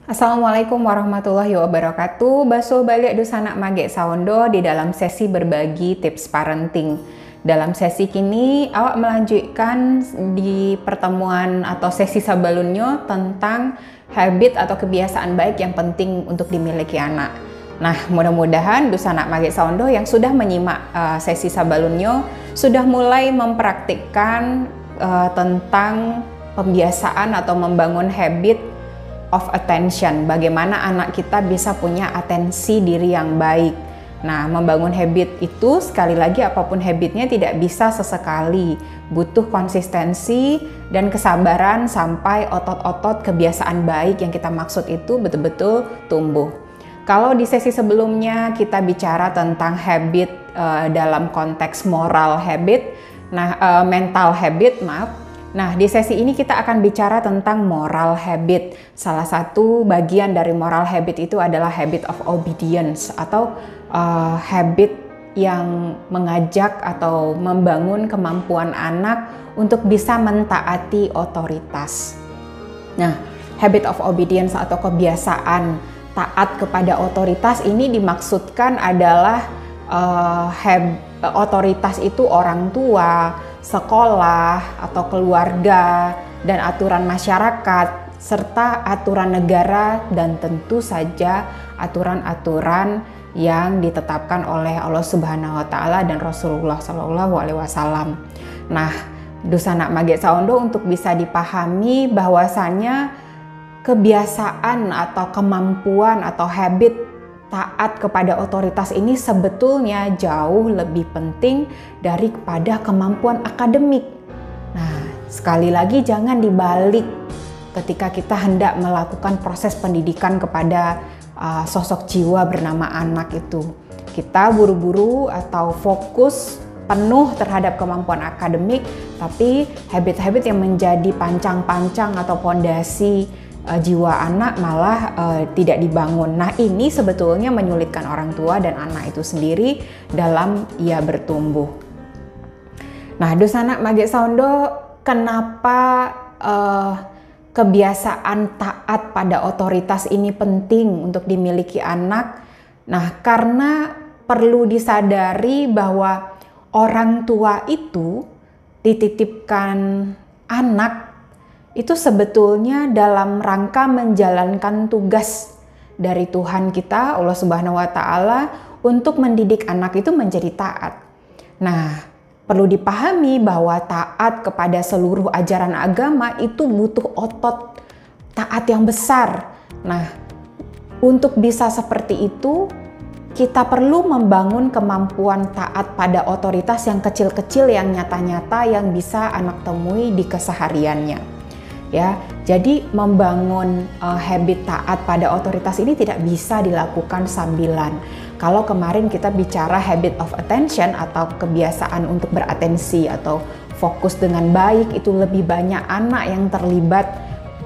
Assalamualaikum warahmatullahi wabarakatuh. Basuh balik dusana mage saundo di dalam sesi berbagi tips parenting. Dalam sesi kini awak melanjutkan di pertemuan atau sesi sebelumnya tentang habit atau kebiasaan baik yang penting untuk dimiliki anak. Nah, mudah-mudahan dusana mage saundo yang sudah menyimak sesi sebelumnya sudah mulai mempraktikkan tentang pembiasaan atau membangun habit of attention, bagaimana anak kita bisa punya atensi diri yang baik. Nah, membangun habit itu sekali lagi apapun habitnya tidak bisa sesekali, butuh konsistensi dan kesabaran sampai otot-otot kebiasaan baik yang kita maksud itu betul-betul tumbuh. Kalau di sesi sebelumnya kita bicara tentang habit dalam konteks moral habit, mental habit, Nah, di sesi ini kita akan bicara tentang moral habit. Salah satu bagian dari moral habit itu adalah habit of obedience atau habit yang mengajak atau membangun kemampuan anak untuk bisa mentaati otoritas. Nah, habit of obedience atau kebiasaan taat kepada otoritas ini dimaksudkan adalah otoritas itu orang tua, sekolah atau keluarga, dan aturan masyarakat, serta aturan negara, dan tentu saja aturan-aturan yang ditetapkan oleh Allah Subhanahu wa Ta'ala dan Rasulullah Shallallahu Alaihi Wasallam. Nah, dusana mage saundo untuk bisa dipahami bahwasannya kebiasaan atau kemampuan atau habit taat kepada otoritas ini sebetulnya jauh lebih penting daripada kemampuan akademik. Nah, sekali lagi jangan dibalik ketika kita hendak melakukan proses pendidikan kepada sosok jiwa bernama anak itu. Kita buru-buru atau fokus penuh terhadap kemampuan akademik, tapi habit-habit yang menjadi pancang-pancang atau pondasi jiwa anak malah tidak dibangun. Nah, ini sebetulnya menyulitkan orang tua dan anak itu sendiri dalam ia bertumbuh. Nah, dusana mage saundo, kenapa kebiasaan taat pada otoritas ini penting untuk dimiliki anak? Nah, karena perlu disadari bahwa orang tua itu dititipkan anak itu sebetulnya dalam rangka menjalankan tugas dari Tuhan kita, Allah Subhanahu wa Ta'ala, untuk mendidik anak itu menjadi taat. Nah, perlu dipahami bahwa taat kepada seluruh ajaran agama itu butuh otot taat yang besar. Nah, untuk bisa seperti itu, kita perlu membangun kemampuan taat pada otoritas yang kecil-kecil, yang nyata-nyata, yang bisa anak temui di kesehariannya. Ya, jadi membangun habit taat pada otoritas ini tidak bisa dilakukan sambilan. Kalau kemarin kita bicara habit of attention atau kebiasaan untuk beratensi atau fokus dengan baik, itu lebih banyak anak yang terlibat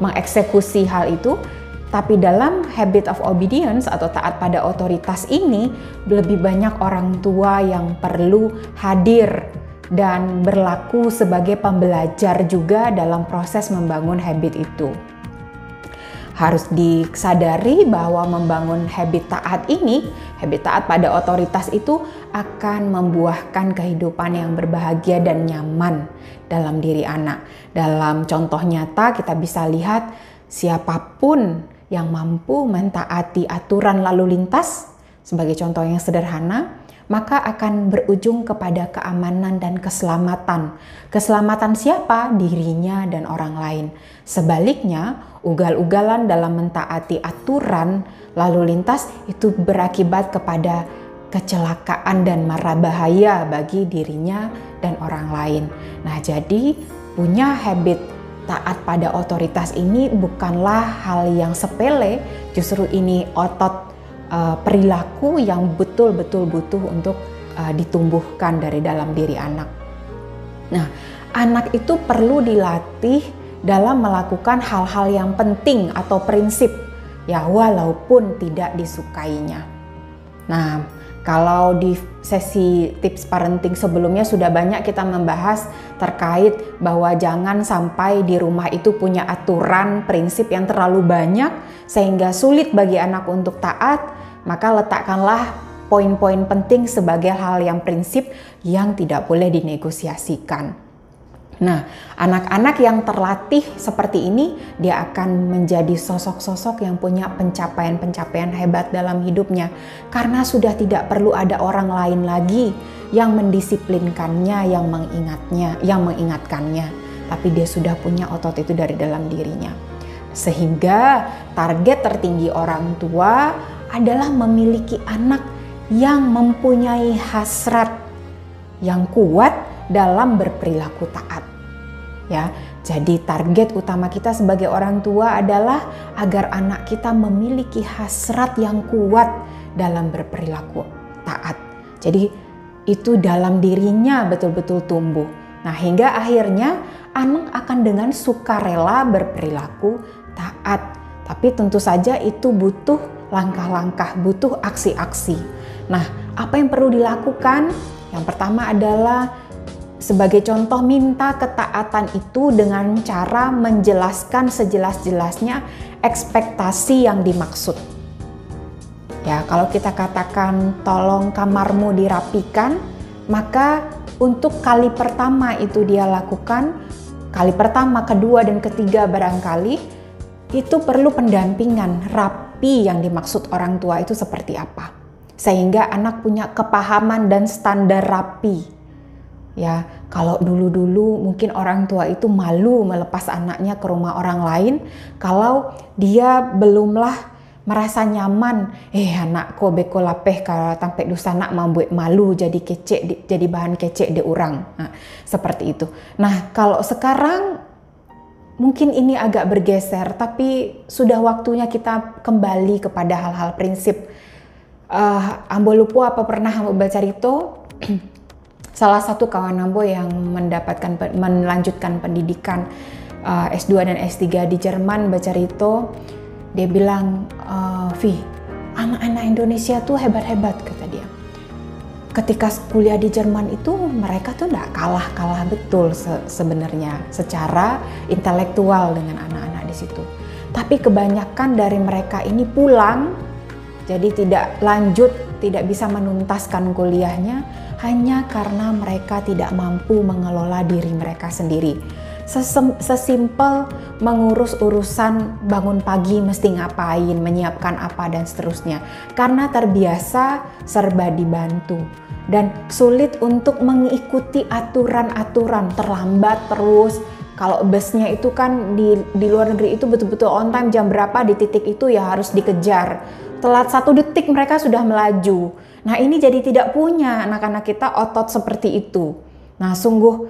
mengeksekusi hal itu. Tapi dalam habit of obedience atau taat pada otoritas ini, lebih banyak orang tua yang perlu hadir dan berlaku sebagai pembelajar juga dalam proses membangun habit itu. Harus disadari bahwa membangun habit taat ini, habit taat pada otoritas itu akan membuahkan kehidupan yang berbahagia dan nyaman dalam diri anak. Dalam contoh nyata kita bisa lihat siapapun yang mampu mentaati aturan lalu lintas, sebagai contoh yang sederhana, maka akan berujung kepada keamanan dan keselamatan. Keselamatan siapa? Dirinya dan orang lain. Sebaliknya, ugal-ugalan dalam mentaati aturan lalu lintas itu berakibat kepada kecelakaan dan mara bahaya bagi dirinya dan orang lain. Nah, jadi punya habit taat pada otoritas ini bukanlah hal yang sepele, justru ini otot perilaku yang betul-betul butuh untuk ditumbuhkan dari dalam diri anak. Nah, anak itu perlu dilatih dalam melakukan hal-hal yang penting atau prinsip, ya walaupun tidak disukainya. Nah, Kalau di sesi tips parenting sebelumnya sudah banyak kita membahas terkait bahwa jangan sampai di rumah itu punya aturan prinsip yang terlalu banyak sehingga sulit bagi anak untuk taat, maka letakkanlah poin-poin penting sebagai hal yang prinsip yang tidak boleh dinegosiasikan. Nah, anak-anak yang terlatih seperti ini, dia akan menjadi sosok-sosok yang punya pencapaian-pencapaian hebat dalam hidupnya. Karena sudah tidak perlu ada orang lain lagi yang mendisiplinkannya, yang mengingatkannya. Tapi dia sudah punya otot itu dari dalam dirinya. Sehingga target tertinggi orang tua adalah memiliki anak yang mempunyai hasrat yang kuat dalam berperilaku taat. Ya, jadi target utama kita sebagai orang tua adalah agar anak kita memiliki hasrat yang kuat dalam berperilaku taat. Jadi itu dalam dirinya betul-betul tumbuh. Nah, hingga akhirnya anak akan dengan sukarela berperilaku taat. Tapi tentu saja itu butuh langkah-langkah, butuh aksi-aksi. Nah, apa yang perlu dilakukan? Yang pertama adalah sebagai contoh, minta ketaatan itu dengan cara menjelaskan sejelas-jelasnya ekspektasi yang dimaksud. Ya, kalau kita katakan tolong kamarmu dirapikan, maka untuk kali pertama itu dia lakukan, kali pertama, kedua, dan ketiga barangkali, itu perlu pendampingan. Rapi yang dimaksud orang tua itu seperti apa. Sehingga anak punya kepahaman dan standar rapi. Ya, kalau dulu-dulu mungkin orang tua itu malu melepas anaknya ke rumah orang lain kalau dia belumlah merasa nyaman. Anakku beko lapeh kalau tampe dosa nak membuat malu jadi kecek, jadi bahan kecek di orang. Nah, seperti itu. Nah, kalau sekarang mungkin ini agak bergeser, tapi sudah waktunya kita kembali kepada hal-hal prinsip. Ambo lupa apa pernah ambo baca itu. Salah satu kawan ambo yang melanjutkan pendidikan S2 dan S3 di Jerman baca itu, dia bilang, Vi, anak-anak Indonesia tuh hebat-hebat, kata dia. Ketika kuliah di Jerman itu mereka tuh nggak kalah betul sebenarnya secara intelektual dengan anak-anak di situ. Tapi kebanyakan dari mereka ini pulang, jadi tidak lanjut, tidak bisa menuntaskan kuliahnya hanya karena mereka tidak mampu mengelola diri mereka sendiri. Sesimpel mengurus urusan bangun pagi mesti ngapain, menyiapkan apa dan seterusnya. Karena terbiasa serba dibantu dan sulit untuk mengikuti aturan-aturan, terlambat terus. Kalau busnya itu kan di luar negeri itu betul-betul on time, jam berapa di titik itu ya harus dikejar. Telat 1 detik mereka sudah melaju. Nah, ini jadi tidak punya anak-anak kita otot seperti itu. Nah, sungguh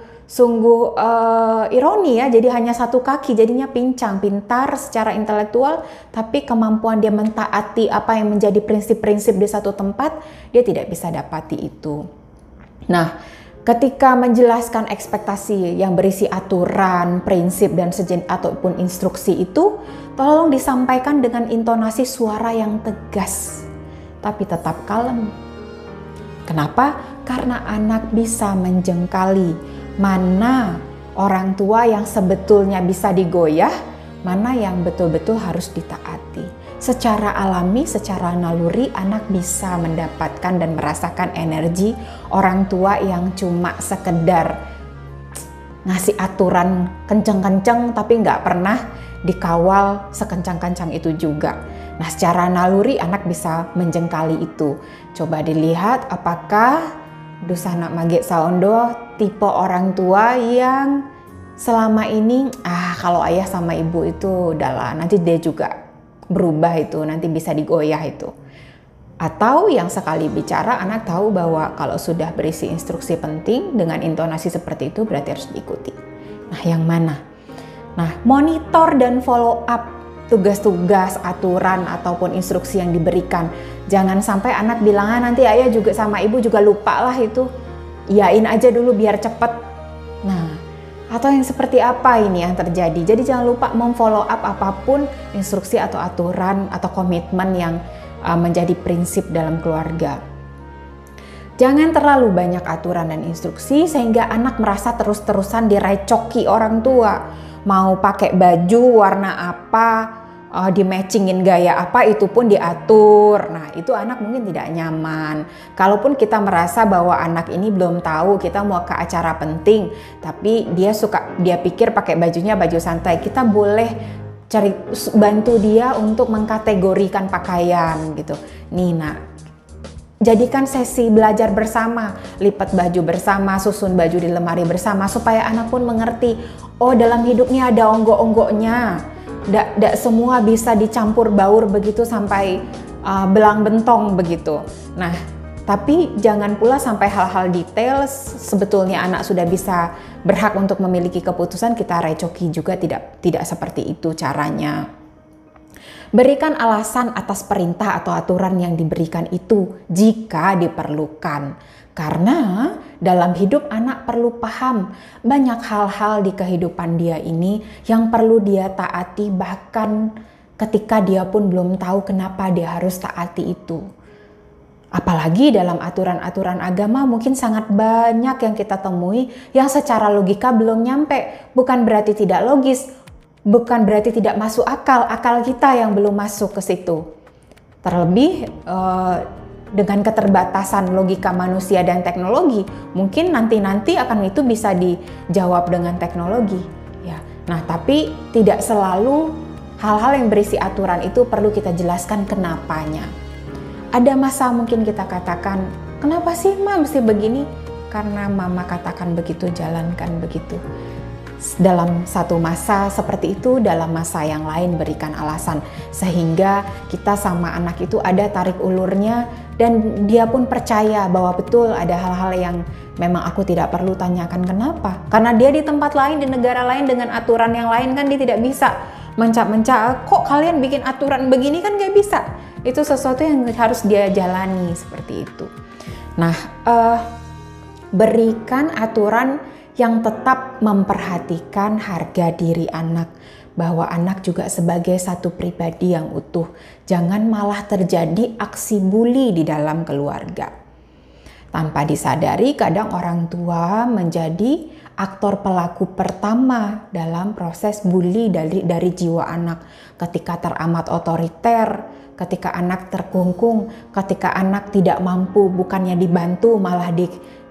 ironi ya, jadi hanya 1 kaki jadinya pincang, pintar secara intelektual, tapi kemampuan dia mentaati apa yang menjadi prinsip-prinsip di satu tempat, dia tidak bisa dapati itu. Nah, ketika menjelaskan ekspektasi yang berisi aturan, prinsip, dan ataupun instruksi itu, tolong disampaikan dengan intonasi suara yang tegas, tapi tetap kalem. Kenapa? Karena anak bisa menjengkali mana orang tua yang sebetulnya bisa digoyah, mana yang betul-betul harus ditaati. Secara alami, secara naluri, anak bisa mendapatkan dan merasakan energi orang tua yang cuma sekedar ngasih aturan kenceng-kenceng tapi nggak pernah dikawal sekencang-kencang itu juga. Nah, secara naluri anak bisa menjengkali itu. Coba dilihat apakah Dusana Mage Saondo tipe orang tua yang selama ini kalau ayah sama ibu itu udahlah, nanti dia juga berubah itu, nanti bisa digoyah itu. Atau yang sekali bicara anak tahu bahwa kalau sudah berisi instruksi penting dengan intonasi seperti itu berarti harus diikuti. Nah, yang mana? Nah, monitor dan follow up tugas-tugas, aturan ataupun instruksi yang diberikan. Jangan sampai anak bilang nanti ayah juga sama ibu juga lupa lah itu. Iyain aja dulu biar cepet. Nah, atau yang seperti apa ini yang terjadi? Jadi jangan lupa memfollow up apapun instruksi atau aturan atau komitmen yang menjadi prinsip dalam keluarga. Jangan terlalu banyak aturan dan instruksi sehingga anak merasa terus-terusan direcoki orang tua. Mau pakai baju warna apa, di matchingin gaya apa, itu pun diatur. Nah, itu anak mungkin tidak nyaman. Kalaupun kita merasa bahwa anak ini belum tahu kita mau ke acara penting, tapi dia pikir pakai bajunya baju santai, kita boleh bantu dia untuk mengkategorikan pakaian gitu. Nih nak, jadikan sesi belajar bersama, lipat baju bersama, susun baju di lemari bersama, supaya anak pun mengerti, oh dalam hidup ini ada onggok-onggoknya. Tidak semua bisa dicampur baur begitu sampai belang bentong begitu. Nah, tapi jangan pula sampai hal-hal detail sebetulnya anak sudah bisa berhak untuk memiliki keputusan, kita recoki juga, tidak seperti itu caranya. Berikan alasan atas perintah atau aturan yang diberikan itu jika diperlukan. Karena dalam hidup anak perlu paham banyak hal-hal di kehidupan dia ini yang perlu dia taati, bahkan ketika dia pun belum tahu kenapa dia harus taati itu. Apalagi dalam aturan-aturan agama mungkin sangat banyak yang kita temui yang secara logika belum nyampe. Bukan berarti tidak logis, bukan berarti tidak masuk akal kita yang belum masuk ke situ. Terlebih dengan keterbatasan logika manusia dan teknologi, mungkin nanti akan itu bisa dijawab dengan teknologi. Ya. Nah, tapi tidak selalu hal-hal yang berisi aturan itu perlu kita jelaskan kenapanya. Ada masa mungkin kita katakan, kenapa sih Ma mesti begini? Karena Mama katakan begitu, jalankan begitu. Dalam satu masa seperti itu, dalam masa yang lain berikan alasan. Sehingga kita sama anak itu ada tarik ulurnya dan dia pun percaya bahwa betul ada hal-hal yang memang aku tidak perlu tanyakan kenapa. Karena dia di tempat lain, di negara lain dengan aturan yang lain kan dia tidak bisa mencap-mencap, kok kalian bikin aturan begini, kan gak bisa. Itu sesuatu yang harus dia jalani seperti itu. Nah, berikan aturan yang tetap memperhatikan harga diri anak, bahwa anak juga sebagai satu pribadi yang utuh. Jangan malah terjadi aksi bully di dalam keluarga. Tanpa disadari kadang orang tua menjadi aktor pelaku pertama dalam proses bully dari jiwa anak. Ketika teramat otoriter, ketika anak terkungkung, ketika anak tidak mampu, bukannya dibantu malah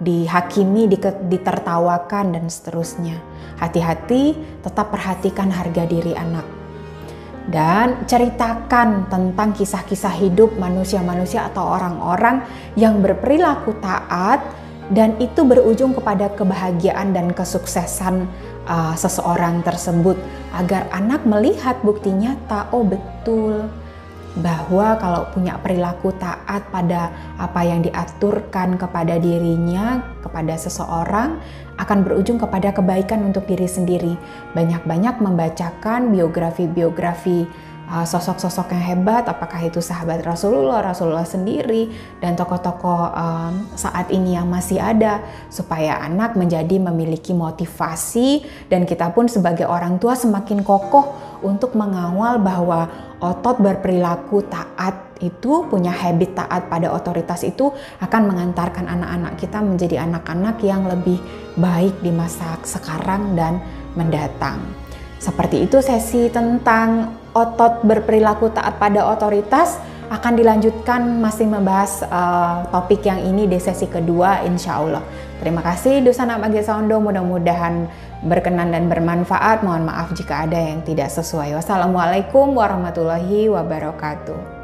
dihakimi, ditertawakan dan seterusnya. Hati-hati, tetap perhatikan harga diri anak. Dan ceritakan tentang kisah-kisah hidup manusia-manusia atau orang-orang yang berperilaku taat dan itu berujung kepada kebahagiaan dan kesuksesan seseorang tersebut, agar anak melihat bukti nyata, oh betul bahwa kalau punya perilaku taat pada apa yang diaturkan kepada dirinya, kepada seseorang, akan berujung kepada kebaikan untuk diri sendiri. Banyak-banyak membacakan biografi-biografi sosok-sosok yang hebat, apakah itu sahabat Rasulullah sendiri, dan tokoh-tokoh saat ini yang masih ada, supaya anak menjadi memiliki motivasi, dan kita pun sebagai orang tua semakin kokoh untuk mengawal bahwa otot berperilaku taat itu, punya habit taat pada otoritas itu akan mengantarkan anak-anak kita menjadi anak-anak yang lebih baik di masa sekarang dan mendatang. Seperti itu sesi tentang otot berperilaku taat pada otoritas. Akan dilanjutkan masih membahas topik yang ini di sesi kedua insya Allah. Terima kasih Dusana Bagja Sondo, mudah-mudahan berkenan dan bermanfaat. Mohon maaf jika ada yang tidak sesuai. Wassalamualaikum warahmatullahi wabarakatuh.